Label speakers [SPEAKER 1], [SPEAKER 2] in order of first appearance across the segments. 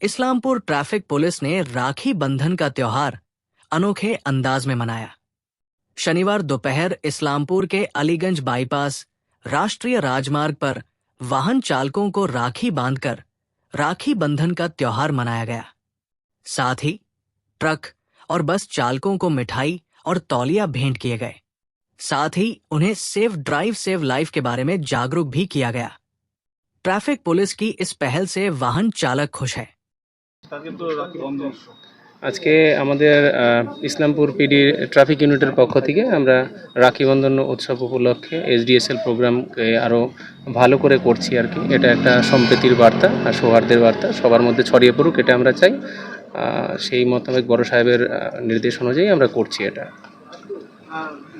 [SPEAKER 1] Islampur traffic police ने राखी बंधन का त्योहार अनोखे अंदाज में मनाया। शनिवार दोपहर इस्लामपुर के अलीगंज बाईपास राष्ट्रीय राजमार्ग पर वाहन चालकों को राखी बांधकर राखी बंधन का त्योहार मनाया गया। साथ ही ट्रक और बस चालकों को मिठाई और तौलिया भेंट किए गए। साथ ही उन्हें सेफ ड्राइव सेव लाइफ के बारे में जागरूक भी किया गया। ट्रैफिक पुलिस की इस पहल से वाहन चालक खुश है।
[SPEAKER 2] আজকে আমাদের ইসলামপুর পিডি ট্রাফিক ইউনিটের পক্ষ থেকে আমরা রাখি বন্ধন উৎসব উপলক্ষে এসডিএসএল প্রোগ্রামকে আরও ভালো করে করছি আর কি। এটা একটা সম্প্রীতির বার্তা আর সৌহার্দ্যের বার্তা সবার মধ্যে ছড়িয়ে পড়ুক, এটা আমরা চাই। সেই মোতাবেক বড় সাহেবের নির্দেশ অনুযায়ী আমরা করছি এটা।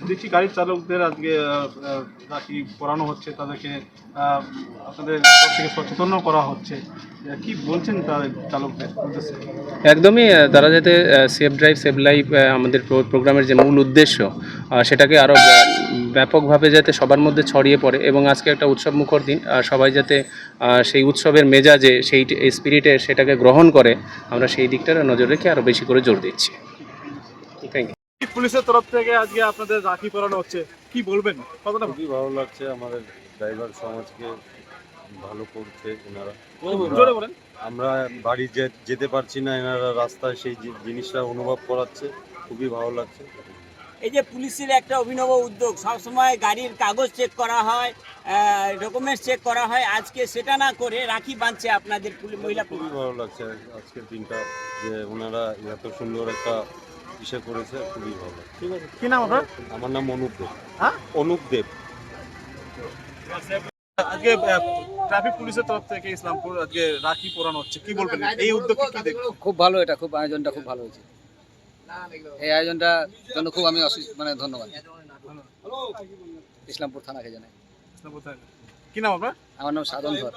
[SPEAKER 3] দেখছি গাড়ির চালকদের আজকে রাখি পরানো হচ্ছে, তাদেরকে আপনাদের তরফ থেকে সচেতন করা হচ্ছে, কি বলছেন তাদের চালকদের উদ্দেশ্যে?
[SPEAKER 2] একদমই, তারা যাতে সেফ ড্রাইভ সেভ লাইফ আমাদের প্রোগ্রামের যে মূল উদ্দেশ্য সেটাকে আরও ব্যাপকভাবে যাতে সবার মধ্যে ছড়িয়ে পড়ে এবং আজকে একটা উৎসব মুখর দিন, সবাই যাতে সেই উৎসবের মেজাজে সেই স্পিরিটে সেটাকে গ্রহণ করে, আমরা সেই দিকটার নজর রেখে আরও বেশি করে জোর দিচ্ছি। Thank you.
[SPEAKER 3] পুলিশের তরফ থেকে আজকে আপনাদের রাখি পরানো হচ্ছে, কি বলবেন? কতটা
[SPEAKER 4] খুবই ভালো লাগছে, আমাদের ড্রাইভার সমাজকে ভালো করছে এনারা।
[SPEAKER 3] জোরে বলেন।
[SPEAKER 4] আমরা বাড়ি যেতে পারছি না, এনারা রাস্তায় সেই জিনিসটা অনুভব করাচ্ছে, খুবই ভালো লাগছে।
[SPEAKER 5] এই যে পুলিশের একটা অভিনব উদ্যোগ, সবসময় গাড়ির কাগজ চেক করা হয়, ডকুমেন্টস চেক করা হয়, আজকে সেটা না করে রাখি বাঁধছে আপনাদের মহিলা।
[SPEAKER 4] খুবই ভালো লাগছে আজকের দিনটা, যে ওনারা এত সুন্দর একটা ইসে করেছে, খুবই ভালো।
[SPEAKER 3] ঠিক আছে, কি নাম আপনার?
[SPEAKER 4] আমার নাম অনুপ দেব।
[SPEAKER 3] হ্যাঁ,
[SPEAKER 4] অনুপ দেব।
[SPEAKER 3] আজকে ট্রাফিক পুলিশের তরফ থেকে ইসলামপুর আজকে রাখি পরানো হচ্ছে, কি বলবেন এই উদ্যোগকে? কি দেখবেন?
[SPEAKER 6] খুব ভালো, এটা খুব আয়োজনটা খুব ভালো হয়েছে। এই আয়োজনটার জন্য খুব আমি ধন্যবাদ ইসলামপুর থানাকে জানাই।
[SPEAKER 3] কি নাম আপনার?
[SPEAKER 6] আমার নাম সাধন ধর।